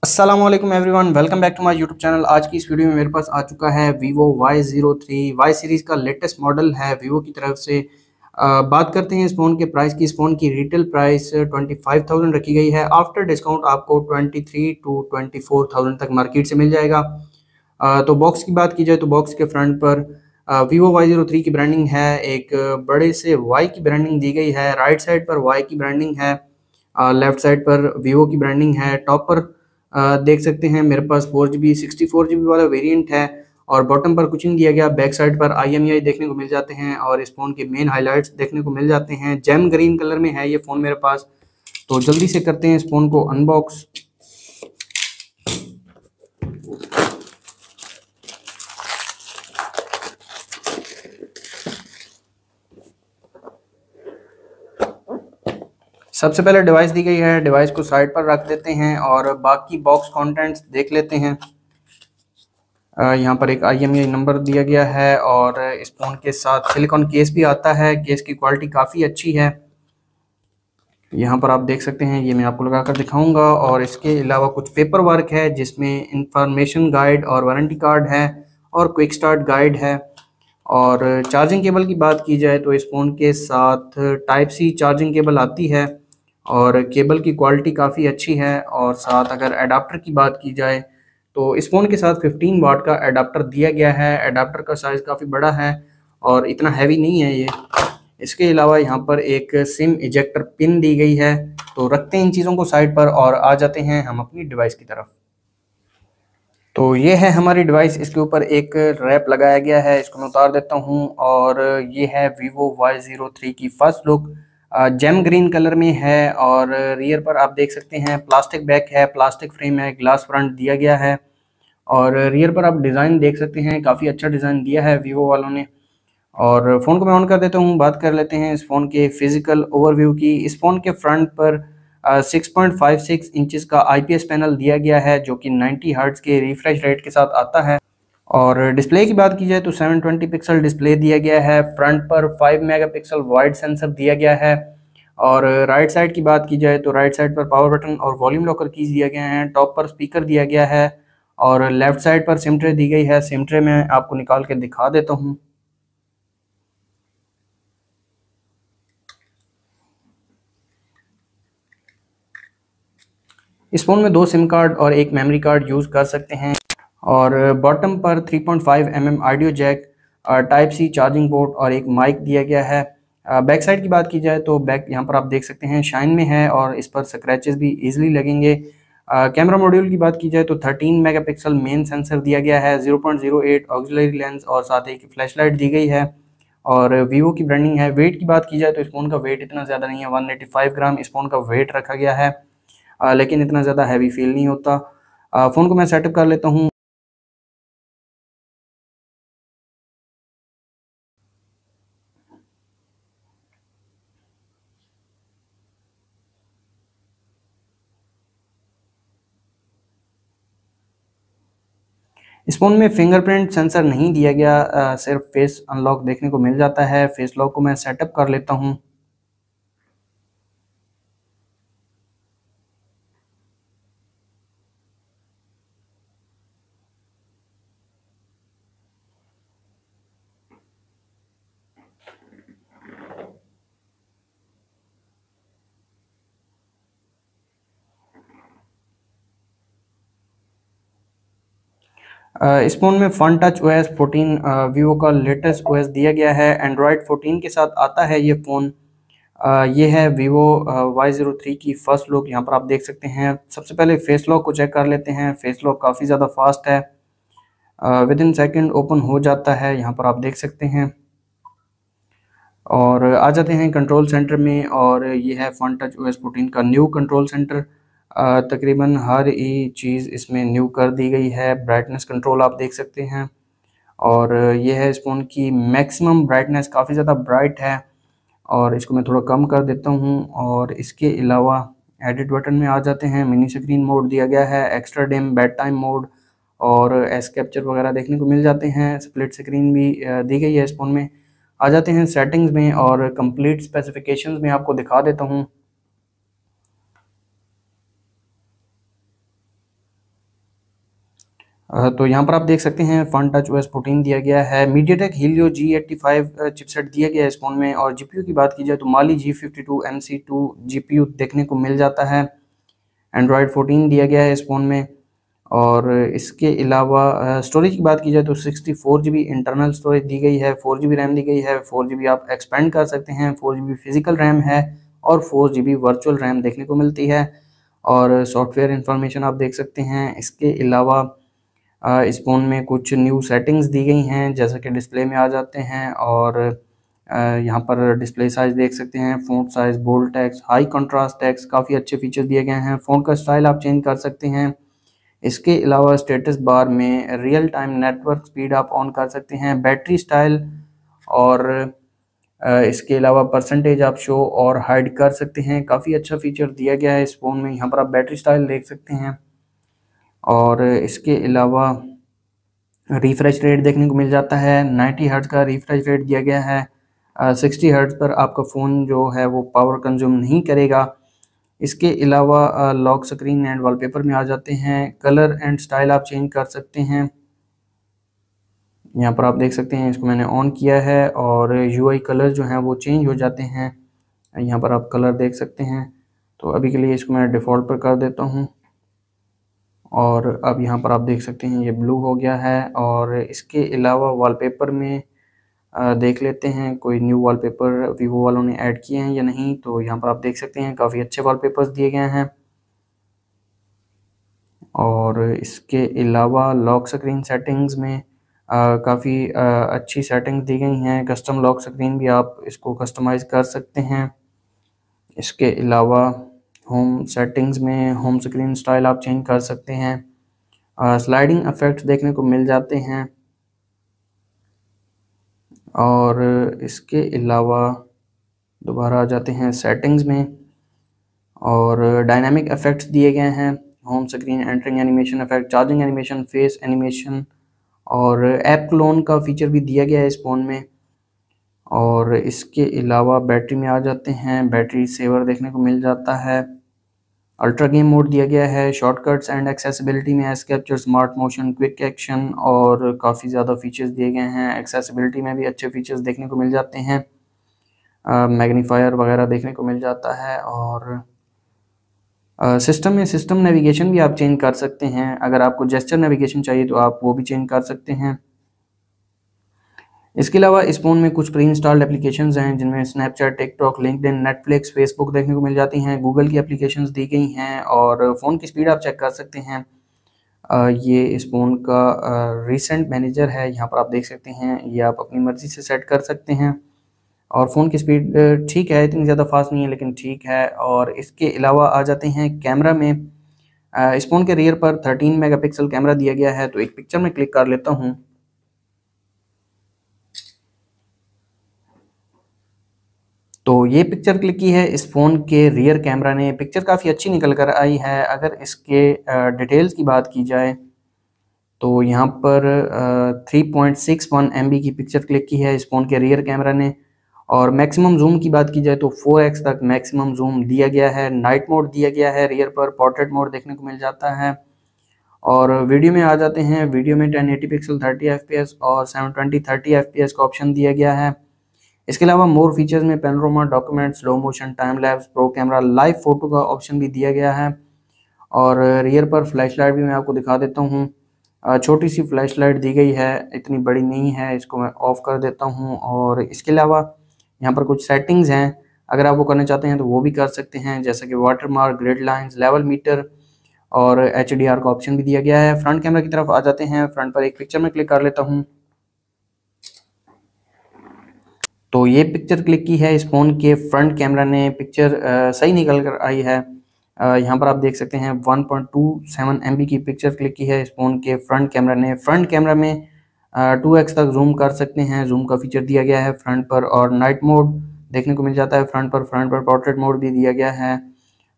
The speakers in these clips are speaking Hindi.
अस्सलाम वालेकुम everyone, welcome back to my YouTube channel. आज की इस वीडियो में मेरे पास आ चुका है Vivo Y03 Y सीरीज़ का लेटेस्ट मॉडल है Vivo की तरफ से। बात करते हैं इस फ़ोन के प्राइस की। इस फ़ोन की रिटेल प्राइस 25,000 रखी गई है। आफ्टर डिस्काउंट आपको 23 टू 24,000 तक मार्केट से मिल जाएगा। तो बॉक्स की बात की जाए तो बॉक्स के फ्रंट पर Vivo Y03 की ब्रांडिंग है। एक बड़े से Y की ब्रांडिंग दी गई है। राइट साइड पर Y की ब्रांडिंग है, लेफ्ट साइड पर Vivo की ब्रांडिंग है। टॉप पर देख सकते हैं मेरे पास 4GB 64GB वाला वेरिएंट है और बॉटम पर कुछ नहीं दिया गया। बैक साइड पर IMEI देखने को मिल जाते हैं और इस फ़ोन के मेन हाइलाइट्स देखने को मिल जाते हैं। जेम ग्रीन कलर में है ये फ़ोन मेरे पास। तो जल्दी से करते हैं इस फ़ोन को अनबॉक्स। सबसे पहले डिवाइस दी गई है, डिवाइस को साइड पर रख देते हैं और बाकी बॉक्स कंटेंट्स देख लेते हैं। यहाँ पर एक IMEI नंबर दिया गया है और इस फ़ोन के साथ सिलिकॉन केस भी आता है। केस की क्वालिटी काफ़ी अच्छी है। यहाँ पर आप देख सकते हैं, ये मैं आपको लगा कर दिखाऊंगा। और इसके अलावा कुछ पेपर वर्क है जिसमें इंफॉर्मेशन गाइड और वारंटी कार्ड है और क्विक स्टार्ट गाइड है। और चार्जिंग केबल की बात की जाए तो इस फ़ोन के साथ टाइप सी चार्जिंग केबल आती है और केबल की क्वालिटी काफ़ी अच्छी है। और साथ अगर एडाप्टर की बात की जाए तो इस फ़ोन के साथ 15 वाट का एडाप्टर दिया गया है। एडाप्टर का साइज़ काफ़ी बड़ा है और इतना हैवी नहीं है ये। इसके अलावा यहाँ पर एक सिम इजेक्टर पिन दी गई है। तो रखते हैं इन चीज़ों को साइड पर और आ जाते हैं हम अपनी डिवाइस की तरफ। तो ये है हमारी डिवाइस। इसके ऊपर एक रैप लगाया गया है, इसको मैं उतार देता हूँ। और ये है Vivo Y03 की first look. Gem green colour में है और रियर पर आप देख सकते हैं प्लास्टिक बैक है, प्लास्टिक फ्रेम है, ग्लास फ्रंट दिया गया है। और रियर पर आप डिज़ाइन देख सकते हैं, काफ़ी अच्छा डिज़ाइन दिया है Vivo वालों ने। और फ़ोन को मैं ऑन कर देता हूँ। बात कर लेते हैं इस फ़ोन के फिजिकल ओवरव्यू की। इस फ़ोन के फ्रंट पर 6.56 इंचेस का IPS पैनल दिया गया है जो कि 90 हर्ट्ज़ के रिफ्रेश रेट के साथ आता है। और डिस्प्ले की बात की जाए तो 720 पिक्सल डिस्प्ले दिया गया है। फ्रंट पर 5 मेगापिक्सल वाइड सेंसर दिया गया है। और राइट साइड की बात की जाए तो राइट साइड पर पावर बटन और वॉल्यूम लॉकर कीज दिया गया है। टॉप पर स्पीकर दिया गया है और लेफ्ट साइड पर सिम ट्रे दी गई है। सिम ट्रे मैं आपको निकाल के दिखा देता हूँ। इस फ़ोन में 2 सिम कार्ड और एक मेमोरी कार्ड यूज़ कर सकते हैं। और बॉटम पर 3.5 mm audio jack, type C charging port और एक माइक दिया गया है। बैक साइड की बात की जाए तो बैक यहाँ पर आप देख सकते हैं शाइन में है और इस पर स्क्रैचेस भी इजीली लगेंगे। कैमरा मॉड्यूल की बात की जाए तो 13 मेगापिक्सल मेन सेंसर दिया गया है, 0.08 ऑक्सिलरी लेंस और साथ ही एक फ्लैशलाइट दी गई है। और Vivo की ब्रांडिंग है। वेट की बात की जाए तो इस फ़ोन का वेट इतना ज़्यादा नहीं है, 185 ग्राम इस फ़ोन का वेट रखा गया है। लेकिन इतना ज़्यादा हैवी फील नहीं होता। फ़ोन को मैं सेटअप कर लेता हूँ। इस फ़ोन में फिंगरप्रिंट सेंसर नहीं दिया गया, सिर्फ फेस अनलॉक देखने को मिल जाता है। फेस लॉक को मैं सेटअप कर लेता हूँ। इस फ़ोन में फन टच OS 14 Vivo का लेटेस्ट OS दिया गया है। एंड्रॉयड 14 के साथ आता है ये फ़ोन। ये है Vivo Y03 की फर्स्ट लुक। यहाँ पर आप देख सकते हैं। सबसे पहले फेस लॉक को चेक कर लेते हैं। फेस लॉक काफ़ी ज़्यादा फास्ट है, विद इन सेकेंड ओपन हो जाता है, यहाँ पर आप देख सकते हैं। और आ जाते हैं कंट्रोल सेंटर में और ये है फन टच OS 14 का न्यू कंट्रोल सेंटर। तकरीबन हर ही चीज़ इसमें न्यू कर दी गई है। ब्राइटनेस कंट्रोल आप देख सकते हैं और ये है इस फ़ोन की मैक्सिमम ब्राइटनेस, काफ़ी ज़्यादा ब्राइट है। और इसको मैं थोड़ा कम कर देता हूँ। और इसके अलावा एडिट बटन में आ जाते हैं। मिनी स्क्रीन मोड दिया गया है, extra dim, bed time mode और एस कैप्चर वगैरह देखने को मिल जाते हैं। स्प्लिट स्क्रीन भी दी गई है इस फ़ोन में। आ जाते हैं सेटिंग्स में और कंप्लीट स्पेसिफिकेशंस में आपको दिखा देता हूँ। तो यहाँ पर आप देख सकते हैं फन टच OS 14 दिया गया है, मीडियाटेक हीलियो G85 चिपसेट दिया गया है इस फ़ोन में। और जीपीयू की बात की जाए तो माली G52 MC2 जीपीयू देखने को मिल जाता है। एंड्रॉयड 14 दिया गया है इस फ़ोन में। और इसके अलावा स्टोरेज की बात की जाए तो 64 GB इंटरनल स्टोरेज दी गई है, 4 GB रैम दी गई है। 4 GB आप एक्सपेंड कर सकते हैं, 4 GB फिजिकल रैम है और 4 GB वर्चुअल रैम देखने को मिलती है। और सॉफ्टवेयर इंफॉर्मेशन आप देख सकते हैं। इसके अलावा इस फ़ोन में कुछ न्यू सेटिंग्स दी गई हैं, जैसा कि डिस्प्ले में आ जाते हैं। और यहाँ पर डिस्प्ले साइज़ देख सकते हैं, font size, bold text, high contrast text, काफ़ी अच्छे फीचर्स दिए गए हैं। फ़ोन का स्टाइल आप चेंज कर सकते हैं। इसके अलावा स्टेटस बार में रियल टाइम नेटवर्क स्पीड आप ऑन कर सकते हैं, बैटरी स्टाइल और इसके अलावा परसेंटेज आप शो और हाइड कर सकते हैं। काफ़ी अच्छा फीचर दिया गया है इस फ़ोन में। यहाँ पर आप बैटरी स्टाइल देख सकते हैं। और इसके अलावा रिफ्रेश रेट देखने को मिल जाता है, 90 हर्ट्ज का रिफ्रेश रेट दिया गया है। 60 हर्ट्ज पर आपका फ़ोन जो है वो पावर कंज्यूम नहीं करेगा। इसके अलावा लॉक स्क्रीन एंड वॉलपेपर में आ जाते हैं। कलर एंड स्टाइल आप चेंज कर सकते हैं। यहाँ पर आप देख सकते हैं, इसको मैंने ऑन किया है और यूआई कलर जो हैं वो चेंज हो जाते हैं। यहाँ पर आप कलर देख सकते हैं। तो अभी के लिए इसको मैं डिफ़ॉल्ट पर कर देता हूँ। और अब यहाँ पर आप देख सकते हैं ये ब्लू हो गया है। और इसके अलावा वॉलपेपर में देख लेते हैं कोई न्यू वॉलपेपर वीवो वालों ने ऐड किए हैं या नहीं। तो यहाँ पर आप देख सकते हैं काफ़ी अच्छे वॉलपेपर्स दिए गए हैं। और इसके अलावा लॉक स्क्रीन सेटिंग्स में काफ़ी अच्छी सेटिंग्स दी गई हैं। कस्टम लॉक स्क्रीन भी आप इसको कस्टमाइज़ कर सकते हैं। इसके अलावा होम सेटिंग्स में होम स्क्रीन स्टाइल आप चेंज कर सकते हैं। स्लाइडिंग इफेक्ट्स देखने को मिल जाते हैं। और इसके अलावा दोबारा आ जाते हैं सेटिंग्स में और डायनामिक इफेक्ट्स दिए गए हैं। Home screen entering animation effect, charging animation, face animation और ऐप क्लोन का फीचर भी दिया गया है इस फ़ोन में। और इसके अलावा बैटरी में आ जाते हैं, बैटरी सेवर देखने को मिल जाता है। अल्ट्रा गेम मोड दिया गया है। शॉर्टकट्स एंड एक्सेसिबिलिटी में S capture, smart motion, quick action और काफ़ी ज़्यादा फीचर्स दिए गए हैं। एक्सेसिबिलिटी में भी अच्छे फीचर्स देखने को मिल जाते हैं। मैग्नीफायर वगैरह देखने को मिल जाता है। और सिस्टम में सिस्टम नेविगेशन भी आप चेंज कर सकते हैं। अगर आपको जेस्चर नेविगेशन चाहिए तो आप वो भी चेंज कर सकते हैं। इसके अलावा इस फ़ोन में कुछ प्री इंस्टॉल्ड एप्लीकेशंस हैं, जिनमें Snapchat, TikTok, LinkedIn, Netflix, Facebook देखने को मिल जाती हैं। गूगल की एप्लीकेशंस दी गई हैं। और फ़ोन की स्पीड आप चेक कर सकते हैं। ये इस फ़ोन का रिसेंट मैनेजर है, यहाँ पर आप देख सकते हैं। ये आप अपनी मर्ज़ी से सेट कर सकते हैं। और फ़ोन की स्पीड ठीक है, इतनी ज़्यादा फास्ट नहीं है लेकिन ठीक है। और इसके अलावा आ जाते हैं कैमरा में। इस फ़ोन के रियर पर 13 मेगापिक्सल कैमरा दिया गया है। तो एक पिक्चर में क्लिक कर लेता हूँ। तो ये पिक्चर क्लिक की है इस फ़ोन के रियर कैमरा ने। पिक्चर काफ़ी अच्छी निकल कर आई है। अगर इसके डिटेल्स की बात की जाए तो यहाँ पर 3.61 MB की पिक्चर क्लिक की है इस फ़ोन के रियर कैमरा ने। और मैक्सिमम जूम की बात की जाए तो 4x तक मैक्सिमम जूम दिया गया है। नाइट मोड दिया गया है रियर पर, पोर्ट्रेट मोड देखने को मिल जाता है। और वीडियो में आ जाते हैं। वीडियो में 1080 पिक्सल 30 FPS और 720 30 FPS का ऑप्शन दिया गया है। इसके अलावा मोर फीचर्स में panorama, document, slow motion, time lapse, pro camera, live photo का ऑप्शन भी दिया गया है। और रियर पर फ्लैश लाइट भी मैं आपको दिखा देता हूँ। छोटी सी फ्लैश लाइट दी गई है, इतनी बड़ी नहीं है। इसको मैं ऑफ़ कर देता हूँ। और इसके अलावा यहाँ पर कुछ सेटिंग्स हैं, अगर आप वो करना चाहते हैं तो वो भी कर सकते हैं, जैसा कि water mark, grid lines, level meter और HDR का ऑप्शन भी दिया गया है। फ्रंट कैमरा की तरफ आ जाते हैं। फ्रंट पर एक पिक्चर में क्लिक कर लेता हूँ। तो ये पिक्चर क्लिक की है इस फ़ोन के फ्रंट कैमरा ने। पिक्चर सही निकल कर आई है। यहाँ पर आप देख सकते हैं 1.27 MB की पिक्चर क्लिक की है इस फ़ोन के फ्रंट कैमरा ने। फ्रंट कैमरा में 2x तक जूम कर सकते हैं, जूम का फीचर दिया गया है फ्रंट पर। और नाइट मोड देखने को मिल जाता है फ्रंट पर पोर्ट्रेट मोड भी दिया गया है।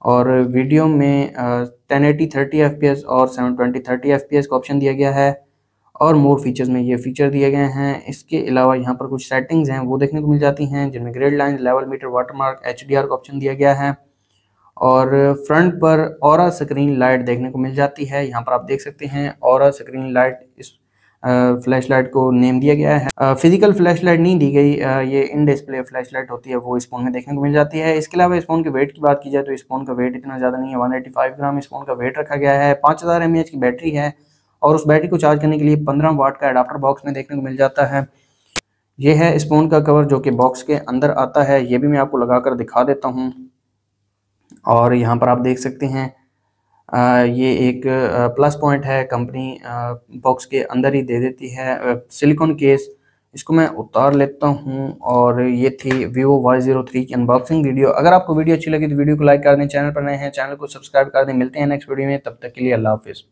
और वीडियो में 1080 30 FPS और 720 30 FPS का ऑप्शन दिया गया है। और मोर फीचर्स में ये फीचर दिए गए हैं। इसके अलावा यहाँ पर कुछ सेटिंग्स हैं वो देखने को मिल जाती हैं, जिनमें grid line, level meter, watermark, HDR का ऑप्शन दिया गया है। और फ्रंट पर ऑरा स्क्रीन लाइट देखने को मिल जाती है। यहाँ पर आप देख सकते हैं ऑरा स्क्रीन लाइट, इस फ्लैश लाइट को नेम दिया गया है। फिजिकल फ्लैश लाइट नहीं दी गई, ये इन डिस्प्ले फ्लैश लाइट होती है, वो इस फ़ोन में देखने को मिल जाती है। इसके अलावा इस फ़ोन के वेट की बात की जाए तो इस फ़ोन का वेट इतना ज़्यादा नहीं है, 185 ग्राम इस फ़ोन का वेट रखा गया है। 5000 mAh की बैटरी है और उस बैटरी को चार्ज करने के लिए 15 वाट का एडाप्टर बॉक्स में देखने को मिल जाता है। ये है इस फ़ोन का कवर जो कि बॉक्स के अंदर आता है, ये भी मैं आपको लगा कर दिखा देता हूँ। और यहाँ पर आप देख सकते हैं ये एक प्लस पॉइंट है, कंपनी बॉक्स के अंदर ही दे देती है सिलिकॉन केस। इसको मैं उतार लेता हूँ। और ये थी Vivo Y03 की अनबॉक्सिंग वीडियो। अगर आपको वीडियो अच्छी लगी तो वीडियो को लाइक कर दें, चैनल पर नए हैं चैनल को सब्सक्राइब कर दें। मिलते हैं नेक्स्ट वीडियो में, तब तक के लिए अल्लाह हाफिज़।